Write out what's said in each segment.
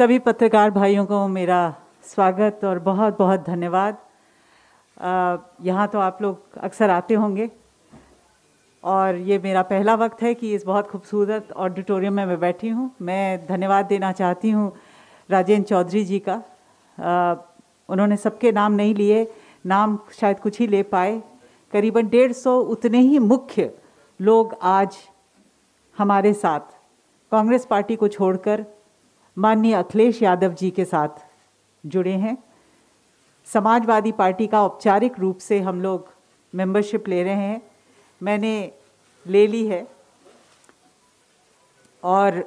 सभी पत्रकार भाइयों को मेरा स्वागत और बहुत बहुत धन्यवाद। यहाँ तो आप लोग अक्सर आते होंगे और ये मेरा पहला वक्त है कि इस बहुत खूबसूरत ऑडिटोरियम में मैं बैठी हूँ। मैं धन्यवाद देना चाहती हूँ राजेंद्र चौधरी जी का। उन्होंने सबके नाम नहीं लिए, नाम शायद कुछ ही ले पाए। करीबन 150 उतने ही मुख्य लोग आज हमारे साथ कांग्रेस पार्टी को छोड़कर माननीय अखिलेश यादव जी के साथ जुड़े हैं। समाजवादी पार्टी का औपचारिक रूप से हम लोग मेंबरशिप ले रहे हैं, मैंने ले ली है और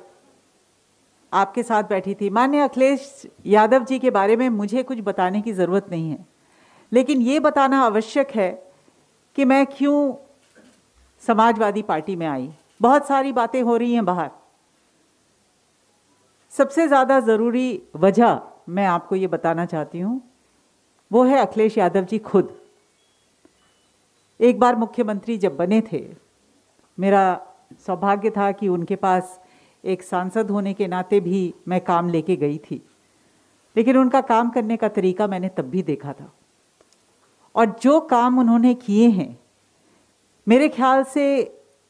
आपके साथ बैठी थी। माननीय अखिलेश यादव जी के बारे में मुझे कुछ बताने की ज़रूरत नहीं है, लेकिन ये बताना आवश्यक है कि मैं क्यों समाजवादी पार्टी में आई। बहुत सारी बातें हो रही हैं बाहर, सबसे ज़्यादा ज़रूरी वजह मैं आपको ये बताना चाहती हूँ, वो है अखिलेश यादव जी खुद। एक बार मुख्यमंत्री जब बने थे, मेरा सौभाग्य था कि उनके पास एक सांसद होने के नाते भी मैं काम लेके गई थी, लेकिन उनका काम करने का तरीका मैंने तब भी देखा था और जो काम उन्होंने किए हैं, मेरे ख्याल से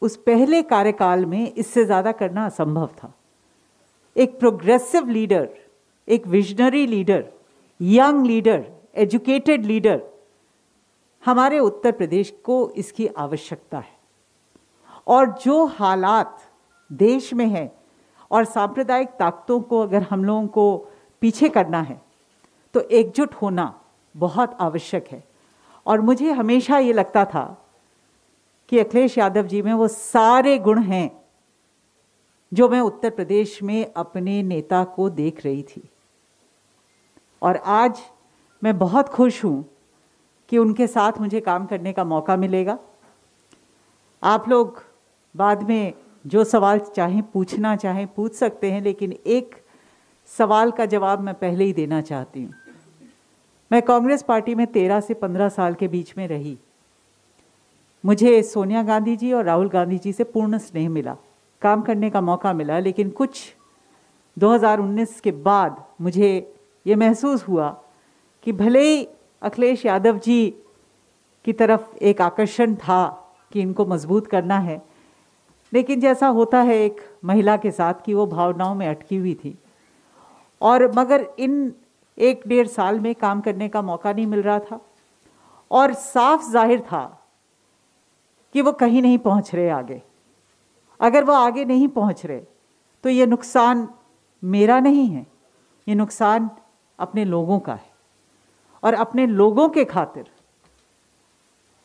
उस पहले कार्यकाल में इससे ज़्यादा करना असंभव था। एक प्रोग्रेसिव लीडर, एक visionary leader, young leader, educated leader, हमारे उत्तर प्रदेश को इसकी आवश्यकता है। और जो हालात देश में हैं और सांप्रदायिक ताकतों को अगर हम लोगों को पीछे करना है तो एकजुट होना बहुत आवश्यक है। और मुझे हमेशा ये लगता था कि अखिलेश यादव जी में वो सारे गुण हैं जो मैं उत्तर प्रदेश में अपने नेता को देख रही थी। और आज मैं बहुत खुश हूँ कि उनके साथ मुझे काम करने का मौका मिलेगा। आप लोग बाद में जो सवाल चाहें पूछना चाहें पूछ सकते हैं, लेकिन एक सवाल का जवाब मैं पहले ही देना चाहती हूँ। मैं कांग्रेस पार्टी में 13 से 15 साल के बीच में रही। मुझे सोनिया गांधी जी और राहुल गांधी जी से पूर्ण स्नेह मिला, काम करने का मौका मिला, लेकिन कुछ 2019 के बाद मुझे ये महसूस हुआ कि भले ही अखिलेश यादव जी की तरफ एक आकर्षण था कि इनको मजबूत करना है, लेकिन जैसा होता है एक महिला के साथ कि वो भावनाओं में अटकी हुई थी और मगर इन 1-1.5 साल में काम करने का मौका नहीं मिल रहा था और साफ जाहिर था कि वो कहीं नहीं पहुंच रहे आगे। अगर वो आगे नहीं पहुंच रहे तो ये नुकसान मेरा नहीं है, ये नुकसान अपने लोगों का है। और अपने लोगों के खातिर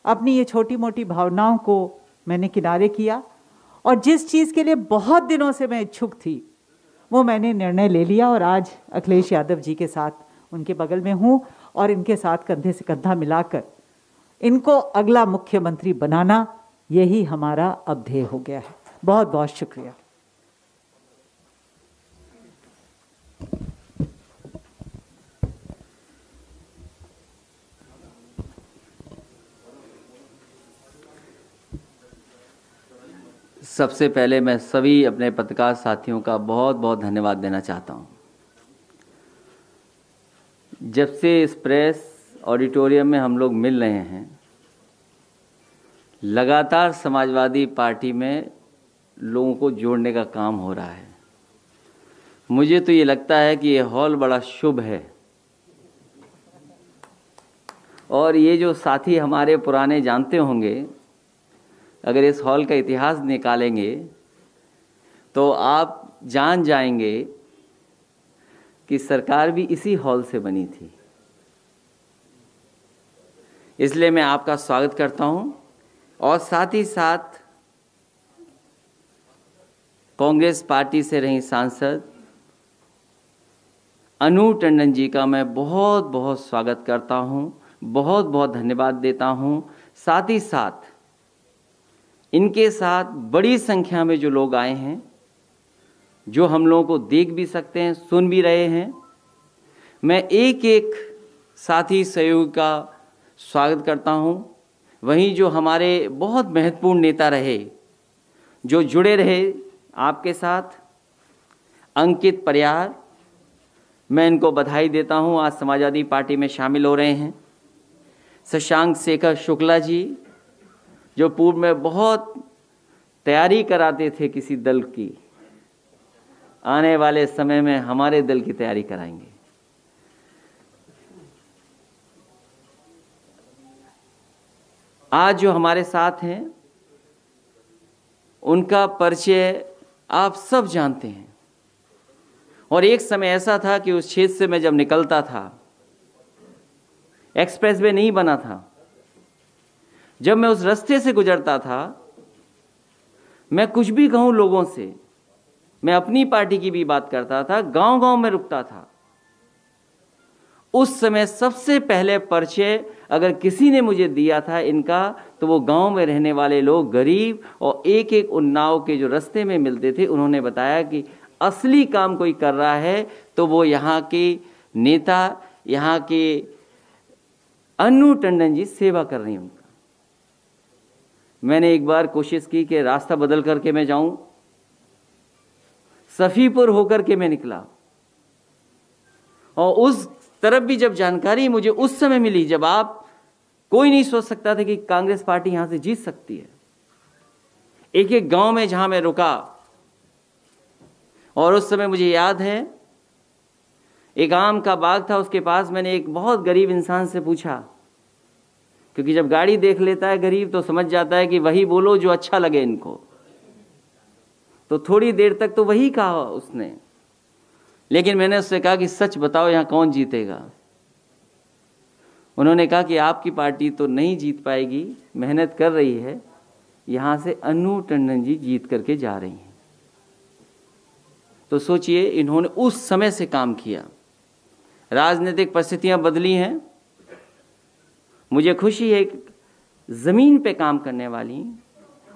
अपनी ये छोटी मोटी भावनाओं को मैंने किनारे किया और जिस चीज़ के लिए बहुत दिनों से मैं इच्छुक थी वो मैंने निर्णय ले लिया और आज अखिलेश यादव जी के साथ उनके बगल में हूँ और इनके साथ कंधे से कंधा मिलाकर इनको अगला मुख्यमंत्री बनाना, यही हमारा अब ध्येय हो गया है। बहुत बहुत शुक्रिया। सबसे पहले मैं सभी अपने पत्रकार साथियों का बहुत बहुत धन्यवाद देना चाहता हूं। जब से इस प्रेस ऑडिटोरियम में हम लोग मिल रहे हैं, लगातार समाजवादी पार्टी में लोगों को जोड़ने का काम हो रहा है। मुझे तो ये लगता है कि ये हॉल बड़ा शुभ है और ये जो साथी हमारे पुराने जानते होंगे, अगर इस हॉल का इतिहास निकालेंगे तो आप जान जाएंगे कि सरकार भी इसी हॉल से बनी थी। इसलिए मैं आपका स्वागत करता हूं और साथ ही साथ कांग्रेस पार्टी से रही सांसद अनु टंडन जी का मैं बहुत बहुत स्वागत करता हूं, बहुत बहुत धन्यवाद देता हूं। साथ ही साथ इनके साथ बड़ी संख्या में जो लोग आए हैं, जो हम लोगों को देख भी सकते हैं, सुन भी रहे हैं, मैं एक एक साथी सहयोगी का स्वागत करता हूं। वहीं जो हमारे बहुत महत्वपूर्ण नेता रहे, जो जुड़े रहे आपके साथ, अंकित परियार, मैं इनको बधाई देता हूँ, आज समाजवादी पार्टी में शामिल हो रहे हैं। शशांक शेखर शुक्ला जी, जो पूर्व में बहुत तैयारी कराते थे किसी दल की, आने वाले समय में हमारे दल की तैयारी कराएंगे। आज जो हमारे साथ हैं उनका परिचय आप सब जानते हैं, और एक समय ऐसा था कि उस क्षेत्र से मैं जब निकलता था, एक्सप्रेसवे नहीं बना था, जब मैं उस रास्ते से गुजरता था, मैं कुछ भी कहूं लोगों से, मैं अपनी पार्टी की भी बात करता था, गांव-गांव में रुकता था। उस समय सबसे पहले परिचय अगर किसी ने मुझे दिया था इनका, तो वो गांव में रहने वाले लोग, गरीब और एक एक उन्नाव के जो रास्ते में मिलते थे, उन्होंने बताया कि असली काम कोई कर रहा है तो वो यहाँ के नेता, यहाँ के अन्नू टंडन जी सेवा कर रही हैं उनका। मैंने एक बार कोशिश की कि रास्ता बदल करके मैं जाऊं, सफीपुर होकर के मैं निकला, और उस तरफ भी जब जानकारी मुझे उस समय मिली, जब आप कोई नहीं सोच सकता था कि कांग्रेस पार्टी यहां से जीत सकती है, एक एक गांव में जहां मैं रुका, और उस समय मुझे याद है एक आम का बाग था, उसके पास मैंने एक बहुत गरीब इंसान से पूछा, क्योंकि जब गाड़ी देख लेता है गरीब तो समझ जाता है कि वही बोलो जो अच्छा लगे इनको, तो थोड़ी देर तक तो वही कहा उसने, लेकिन मैंने उससे कहा कि सच बताओ यहाँ कौन जीतेगा। उन्होंने कहा कि आपकी पार्टी तो नहीं जीत पाएगी, मेहनत कर रही है, यहाँ से अन्नू टंडन जी जीत करके जा रही हैं। तो सोचिए, इन्होंने उस समय से काम किया। राजनीतिक परिस्थितियां बदली हैं, मुझे खुशी है जमीन पे काम करने वाली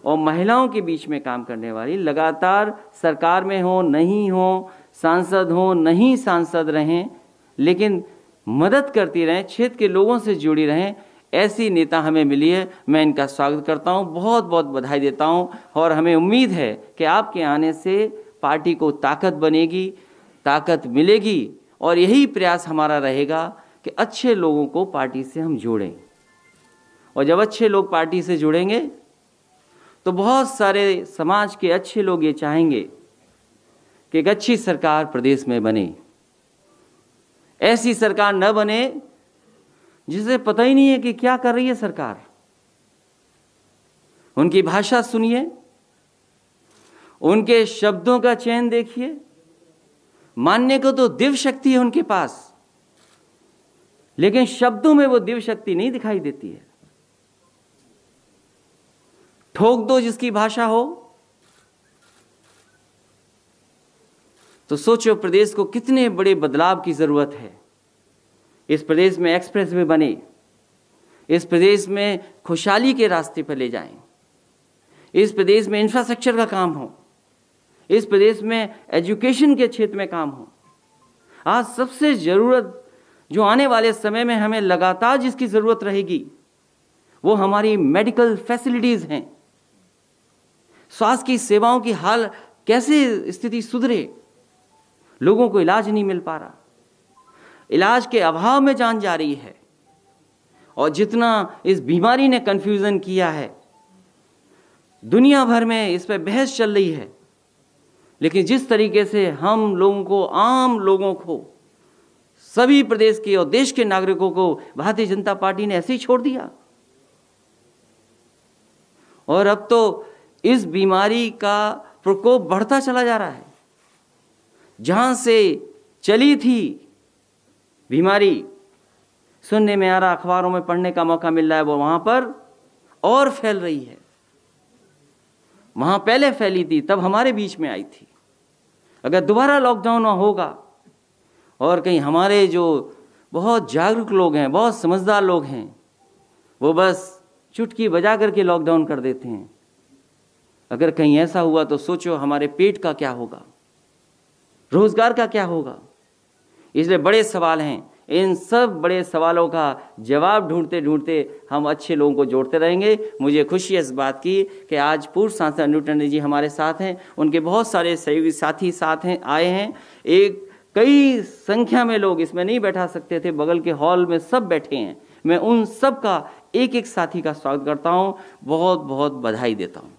और महिलाओं के बीच में काम करने वाली, लगातार सरकार में हो नहीं हो, सांसद हो नहीं सांसद रहें, लेकिन मदद करती रहें, क्षेत्र के लोगों से जुड़ी रहें, ऐसी नेता हमें मिली है। मैं इनका स्वागत करता हूं, बहुत बहुत बधाई देता हूं, और हमें उम्मीद है कि आपके आने से पार्टी को ताकत बनेगी, ताकत मिलेगी, और यही प्रयास हमारा रहेगा कि अच्छे लोगों को पार्टी से हम जोड़ें, और जब अच्छे लोग पार्टी से जुड़ेंगे तो बहुत सारे समाज के अच्छे लोग ये चाहेंगे कि एक अच्छी सरकार प्रदेश में बने। ऐसी सरकार न बने जिसे पता ही नहीं है कि क्या कर रही है सरकार। उनकी भाषा सुनिए, उनके शब्दों का चयन देखिए, मानने को तो दिव्य शक्ति है उनके पास, लेकिन शब्दों में वो दिव्य शक्ति नहीं दिखाई देती है। ठोक दो जिसकी भाषा हो, तो सोचो प्रदेश को कितने बड़े बदलाव की जरूरत है। इस प्रदेश में एक्सप्रेसवे बने, इस प्रदेश में खुशहाली के रास्ते पर ले जाएं, इस प्रदेश में इंफ्रास्ट्रक्चर का काम हो, इस प्रदेश में एजुकेशन के क्षेत्र में काम हो। आज सबसे जरूरत जो आने वाले समय में हमें लगातार जिसकी जरूरत रहेगी वो हमारी मेडिकल फैसिलिटीज हैं। स्वास्थ्य की सेवाओं की हाल कैसे स्थिति सुधरे, लोगों को इलाज नहीं मिल पा रहा, इलाज के अभाव में जान जा रही है, और जितना इस बीमारी ने कंफ्यूजन किया है, दुनिया भर में इस पर बहस चल रही है, लेकिन जिस तरीके से हम लोगों को, आम लोगों को, सभी प्रदेश के और देश के नागरिकों को भारतीय जनता पार्टी ने ऐसे ही छोड़ दिया। और अब तो इस बीमारी का प्रकोप बढ़ता चला जा रहा है। जहां से चली थी बीमारी, सुनने में आ रहा, अखबारों में पढ़ने का मौका मिल रहा है, वो वहां पर और फैल रही है। वहां पहले फैली थी, तब हमारे बीच में आई थी। अगर दोबारा लॉकडाउन होगा और कहीं हमारे जो बहुत जागरूक लोग हैं, बहुत समझदार लोग हैं, वो बस चुटकी बजा करके लॉकडाउन कर देते हैं। अगर कहीं ऐसा हुआ तो सोचो हमारे पेट का क्या होगा, रोजगार का क्या होगा। इसलिए बड़े सवाल हैं। इन सब बड़े सवालों का जवाब ढूंढते ढूंढते हम अच्छे लोगों को जोड़ते रहेंगे। मुझे खुशी है इस बात की कि आज पूर्व सांसद अन्नू टंडन जी हमारे साथ हैं, उनके बहुत सारे सहयोगी साथी साथ हैं, आए हैं। एक कई संख्या में लोग इसमें नहीं बैठा सकते थे, बगल के हॉल में सब बैठे हैं। मैं उन सब का एक एक साथी का स्वागत करता हूं, बहुत बहुत बधाई देता हूं।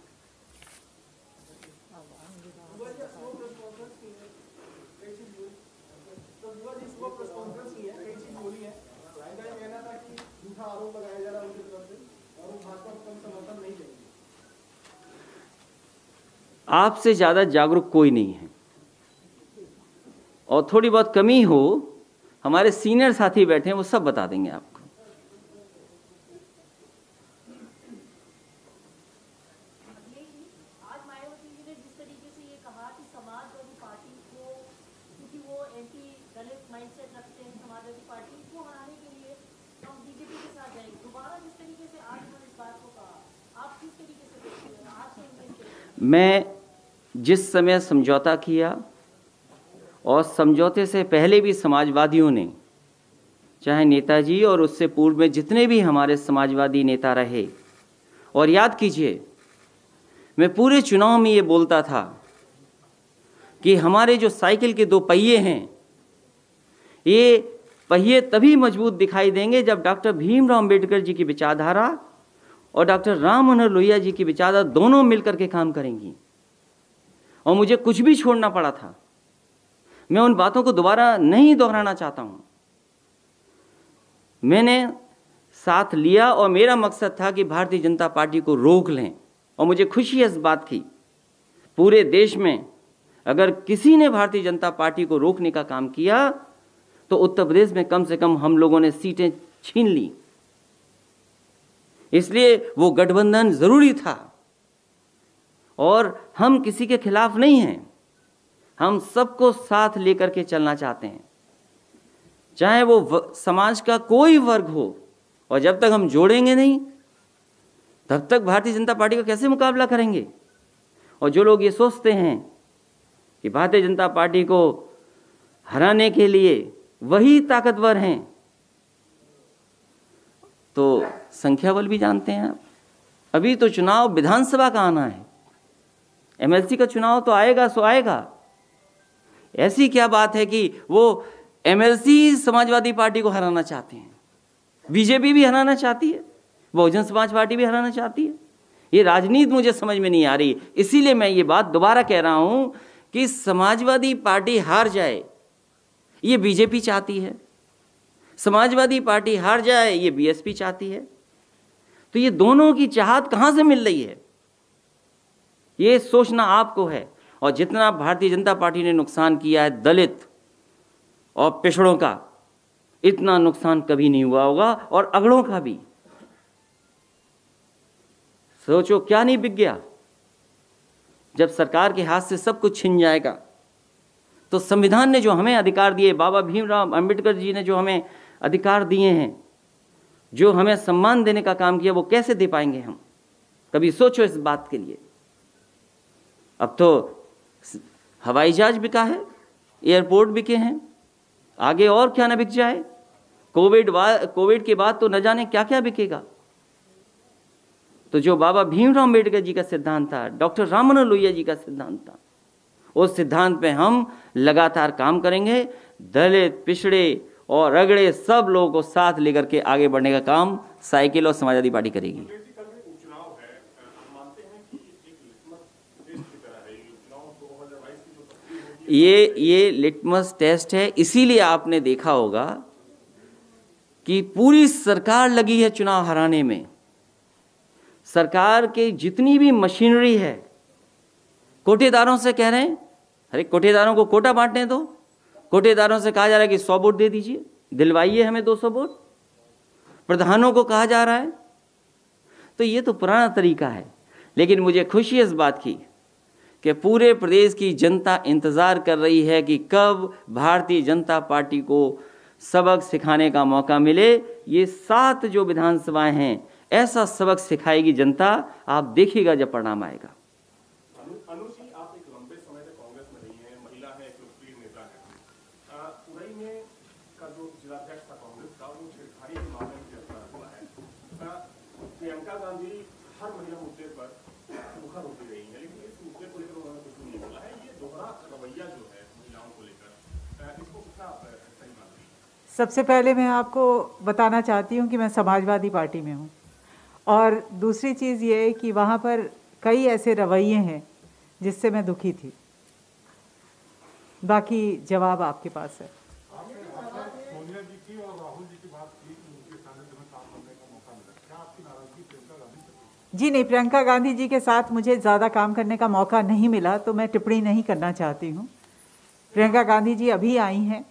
आपसे ज्यादा जागरूक कोई नहीं है, और थोड़ी बहुत कमी हो, हमारे सीनियर साथी बैठे हैं, वो सब बता देंगे आपको। आज मायावती जी ने जिस तरीके से ये कहा कि समाजवादी पार्टी को, क्योंकि वो एंटी दलित माइंडसेट रखते हैं, समाजवादी पार्टी को हराने के लिए हम बीजेपी के साथ जाएंगे। दोबारा जिस तरीके से आज उन्होंने इस बात को कहा, आप किस तरीके से देखते हैं आज के? मैं जिस समय समझौता किया और समझौते से पहले भी समाजवादियों ने, चाहे नेताजी और उससे पूर्व में जितने भी हमारे समाजवादी नेता रहे, और याद कीजिए मैं पूरे चुनाव में ये बोलता था कि हमारे जो साइकिल के दो पहिए हैं, ये पहिए तभी मजबूत दिखाई देंगे जब डॉक्टर भीमराव अंबेडकर जी की विचारधारा और डॉक्टर राम मनोहर लोहिया जी की विचारधारा दोनों मिलकर के काम करेंगी। और मुझे कुछ भी छोड़ना पड़ा था, मैं उन बातों को दोबारा नहीं दोहराना चाहता हूं। मैंने साथ लिया और मेरा मकसद था कि भारतीय जनता पार्टी को रोक लें, और मुझे खुशी है इस बात की, पूरे देश में अगर किसी ने भारतीय जनता पार्टी को रोकने का काम किया तो उत्तर प्रदेश में कम से कम हम लोगों ने सीटें छीन ली। इसलिए वो गठबंधन जरूरी था, और हम किसी के खिलाफ नहीं हैं, हम सबको साथ लेकर के चलना चाहते हैं, चाहे वो समाज का कोई वर्ग हो। और जब तक हम जोड़ेंगे नहीं, तब तक भारतीय जनता पार्टी का कैसे मुकाबला करेंगे? और जो लोग ये सोचते हैं कि भारतीय जनता पार्टी को हराने के लिए वही ताकतवर हैं, तो संख्या बल भी जानते हैं आप। अभी तो चुनाव विधानसभा का आना है, एमएलसी का चुनाव तो आएगा सो आएगा। ऐसी क्या बात है कि वो एमएलसी समाजवादी पार्टी को हराना चाहते हैं? बीजेपी भी हराना चाहती है, बहुजन समाज पार्टी भी हराना चाहती है। ये राजनीति मुझे समझ में नहीं आ रही। इसीलिए मैं ये बात दोबारा कह रहा हूं कि समाजवादी पार्टी हार जाए ये बीजेपी चाहती है, समाजवादी पार्टी हार जाए ये बीएसपी चाहती है। तो ये दोनों की चाहत कहां से मिल रही है, ये सोचना आपको है। और जितना भारतीय जनता पार्टी ने नुकसान किया है दलित और पिछड़ों का, इतना नुकसान कभी नहीं हुआ होगा, और अगड़ों का भी। सोचो क्या नहीं बिक गया। जब सरकार के हाथ से सब कुछ छिन जाएगा तो संविधान ने जो हमें अधिकार दिए, बाबा भीमराव अंबेडकर जी ने जो हमें अधिकार दिए हैं, जो हमें सम्मान देने का काम किया, वो कैसे दे पाएंगे हम? कभी सोचो इस बात के लिए। अब तो हवाई जहाज बिका है, एयरपोर्ट बिके हैं, आगे और क्या ना बिक जाए। कोविड के बाद तो न जाने क्या क्या बिकेगा। तो जो बाबा भीमराव अंबेडकर जी का सिद्धांत था, डॉक्टर राम मनोहर लोहिया जी का सिद्धांत था, उस सिद्धांत पे हम लगातार काम करेंगे। दलित, पिछड़े और अगड़े सब लोगों को साथ लेकर के आगे बढ़ने का काम साइकिल और समाजवादी पार्टी करेगी। ये लिटमस टेस्ट है। इसीलिए आपने देखा होगा कि पूरी सरकार लगी है चुनाव हराने में। सरकार के जितनी भी मशीनरी है, कोटेदारों से कह रहे हैं, अरे कोटेदारों को कोटा बांटने दो। कोटेदारों से कहा जा रहा है कि 100 वोट दे दीजिए, दिलवाइए हमें 200 वोट। प्रधानों को कहा जा रहा है। तो ये तो पुराना तरीका है। लेकिन मुझे खुशी है इस बात की कि पूरे प्रदेश की जनता इंतजार कर रही है कि कब भारतीय जनता पार्टी को सबक सिखाने का मौका मिले। ये 7 जो विधानसभाएं हैं, ऐसा सबक सिखाएगी जनता, आप देखिएगा जब परिणाम आएगा। अनुजी, आप एक लंबे समय से कांग्रेस में रही हैं, महिला है, एक लोकप्रिय नेता है। उरई में का जो जिलाध्यक्ष था कांग्रेस का, वो छेड़खानी के मामले में गिरफ्तार हुआ है। प्रियंका गांधी हर महिला मुद्दे पर मुखर होती रही है, लेकिन इस मुद्दे को लेकर उन्होंने कुछ नहीं बोला है। ये दोहरा रवैया जो है महिलाओं को लेकर, इस सबसे पहले मैं आपको बताना चाहती हूँ कि मैं समाजवादी पार्टी में हूँ, और दूसरी चीज़ ये है कि वहाँ पर कई ऐसे रवैये हैं जिससे मैं दुखी थी। बाकी जवाब आपके पास है। सोनिया जी की और राहुल जी की बात की कि उनके सानिध्य में काम करने का मौका मिला, क्या आपकी नाराजगी प्रियंका गांधी से? जी नहीं, प्रियंका गांधी जी के साथ मुझे ज़्यादा काम करने का मौका नहीं मिला, तो मैं टिप्पणी नहीं करना चाहती हूँ। प्रियंका गांधी जी अभी आई हैं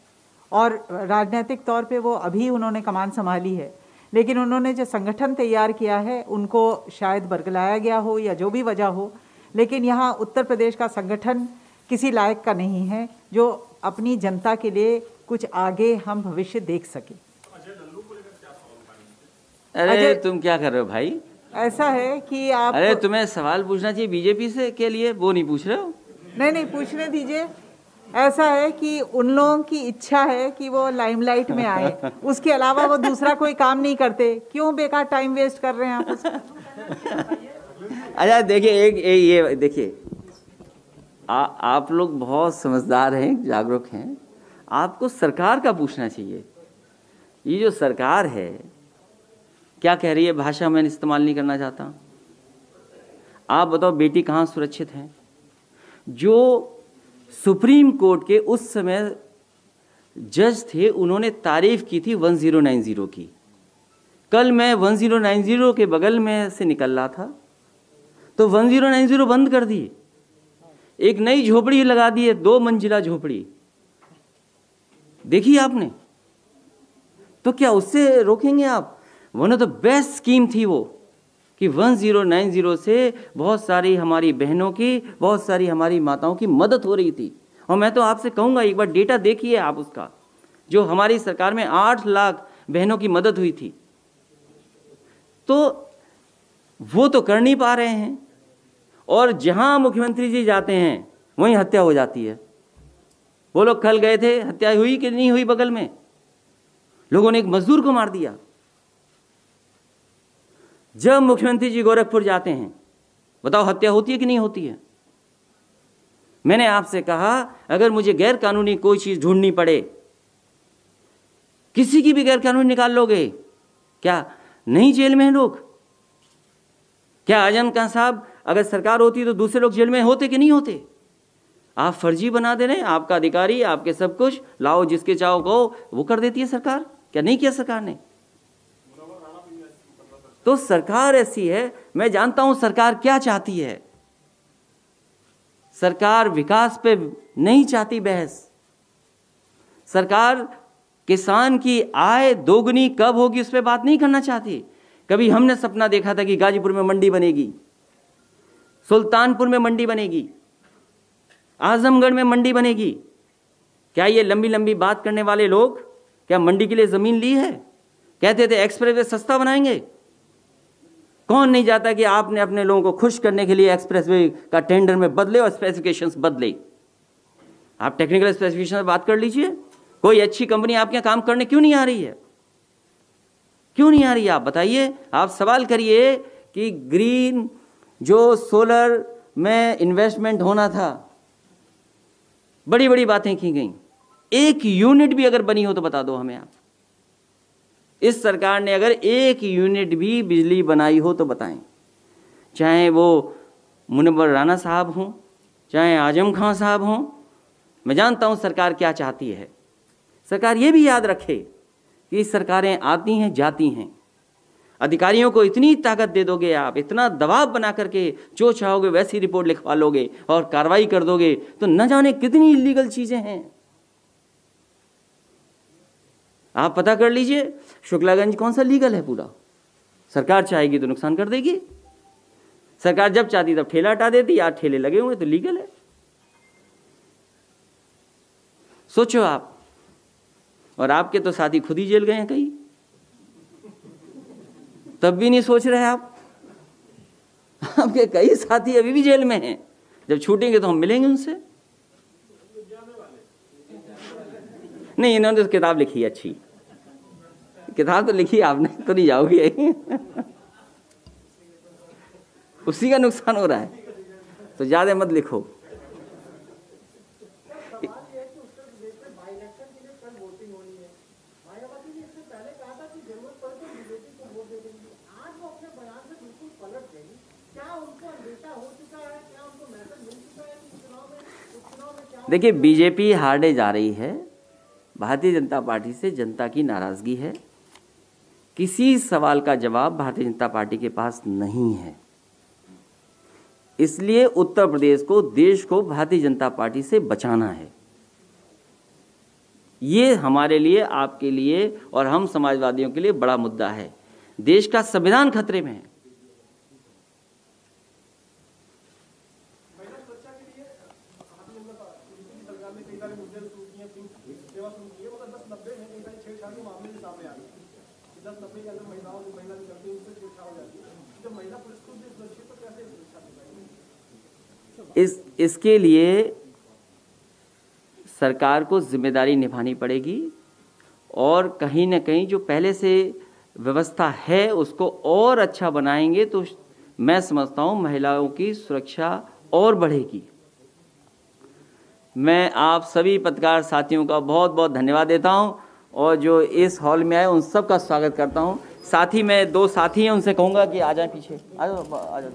और राजनीतिक तौर पे वो अभी उन्होंने कमान संभाली है, लेकिन उन्होंने जो संगठन तैयार किया है उनको शायद बरगलाया गया हो या जो भी वजह हो, लेकिन यहाँ उत्तर प्रदेश का संगठन किसी लायक का नहीं है जो अपनी जनता के लिए कुछ आगे हम भविष्य देख सके। अरे तुम क्या कर रहे हो भाई? ऐसा है कि आप, अरे तुम्हें सवाल पूछना चाहिए बीजेपी से के लिए, वो नहीं पूछ रहे हो। नहीं पूछने दीजिए। ऐसा है कि उन लोगों की इच्छा है कि वो लाइमलाइट में आए, उसके अलावा वो दूसरा कोई काम नहीं करते। क्यों बेकार टाइम वेस्ट कर रहे हैं आप उसका? अच्छा देखिए, एक ये देखिए, आप लोग बहुत समझदार हैं, जागरूक हैं, आपको सरकार का पूछना चाहिए। ये जो सरकार है क्या कह रही है, भाषा मैं इस्तेमाल नहीं करना चाहता। आप बताओ बेटी कहाँ सुरक्षित है? जो सुप्रीम कोर्ट के उस समय जज थे उन्होंने तारीफ की थी 1090 की। कल मैं 1090 के बगल में से निकल रहा था तो 1090 बंद कर दी, एक नई झोपड़ी लगा दी है, 2 मंजिला झोपड़ी। देखिए आपने, तो क्या उससे रोकेंगे आप? One of the best scheme थी वो कि 1090 से बहुत सारी हमारी बहनों की, बहुत सारी हमारी माताओं की मदद हो रही थी। और मैं तो आपसे कहूँगा एक बार डेटा देखिए आप उसका, जो हमारी सरकार में 8 लाख बहनों की मदद हुई थी। तो वो तो कर नहीं पा रहे हैं, और जहाँ मुख्यमंत्री जी जाते हैं वहीं हत्या हो जाती है। वो लोग कल गए थे, हत्या हुई कि नहीं हुई? बगल में लोगों ने एक मजदूर को मार दिया। जब मुख्यमंत्री जी गोरखपुर जाते हैं, बताओ हत्या होती है कि नहीं होती है? मैंने आपसे कहा अगर मुझे गैर कानूनी कोई चीज ढूंढनी पड़े, किसी की भी गैर कानूनी निकाल लोगे क्या? नहीं जेल में हैं लोग? क्या आजम खान साहब अगर सरकार होती तो दूसरे लोग जेल में होते कि नहीं होते? आप फर्जी बना दे रहे हैं, आपका अधिकारी, आपके सब कुछ लाओ, जिसके चाहो को वो कर देती है सरकार। क्या नहीं किया सरकार ने? तो सरकार ऐसी है। मैं जानता हूं सरकार क्या चाहती है। सरकार विकास पे नहीं चाहती बहस। सरकार किसान की आय दोगुनी कब होगी उस पर बात नहीं करना चाहती। कभी हमने सपना देखा था कि गाजीपुर में मंडी बनेगी, सुल्तानपुर में मंडी बनेगी, आजमगढ़ में मंडी बनेगी। क्या ये लंबी लंबी बात करने वाले लोग क्या मंडी के लिए जमीन ली है? कहते थे एक्सप्रेसवे सस्ता बनाएंगे। कौन नहीं चाहता कि आपने अपने लोगों को खुश करने के लिए एक्सप्रेसवे का टेंडर में बदले और स्पेसिफिकेशंस बदले। आप टेक्निकल स्पेसिफिकेशन में बात कर लीजिए। कोई अच्छी कंपनी आपके यहाँ काम करने क्यों नहीं आ रही है? क्यों नहीं आ रही है? आप बताइए। आप सवाल करिए कि ग्रीन जो सोलर में इन्वेस्टमेंट होना था, बड़ी बड़ी बातें की गई, एक यूनिट भी अगर बनी हो तो बता दो हमें आप। इस सरकार ने अगर एक यूनिट भी बिजली बनाई हो तो बताएं। चाहे वो मुनव्वर राणा साहब हों, चाहे आजम खान साहब हों। मैं जानता हूं सरकार क्या चाहती है। सरकार ये भी याद रखे कि सरकारें आती हैं जाती हैं। अधिकारियों को इतनी ताकत दे दोगे आप, इतना दबाव बना करके जो चाहोगे वैसी रिपोर्ट लिखवा लोगे और कार्रवाई कर दोगे, तो न जाने कितनी इलीगल चीजें हैं। आप पता कर लीजिए शुक्लागंज कौन सा लीगल है पूरा। सरकार चाहेगी तो नुकसान कर देगी। सरकार जब चाहती तब ठेला हटा देती। आज ठेले लगे हुए तो लीगल है। सोचो आप। और आपके तो साथी खुद ही जेल गए हैं कहीं, तब भी नहीं सोच रहे आप। आपके कई साथी अभी भी जेल में हैं। जब छूटेंगे तो हम मिलेंगे उनसे। नहीं, इन्होंने तो किताब लिखी है, अच्छी किताब तो लिखी आपने, तो नहीं जाओगे। उसी का नुकसान हो रहा है, तो ज्यादा मत लिखो। देखिए, बीजेपी हारने जा रही है, भारतीय जनता पार्टी से जनता की नाराजगी है। किसी सवाल का जवाब भारतीय जनता पार्टी के पास नहीं है। इसलिए उत्तर प्रदेश को, देश को भारतीय जनता पार्टी से बचाना है। ये हमारे लिए, आपके लिए और हम समाजवादियों के लिए बड़ा मुद्दा है। देश का संविधान खतरे में है। इसके लिए सरकार को जिम्मेदारी निभानी पड़ेगी और कहीं न कहीं जो पहले से व्यवस्था है उसको और अच्छा बनाएंगे तो मैं समझता हूं महिलाओं की सुरक्षा और बढ़ेगी। मैं आप सभी पत्रकार साथियों का बहुत बहुत धन्यवाद देता हूं और जो इस हॉल में आए उन सब का स्वागत करता हूं। साथ ही मैं 2 साथी हैं, उनसे कहूंगा कि आ जाएं पीछे। आ जाओ, आ जाओ।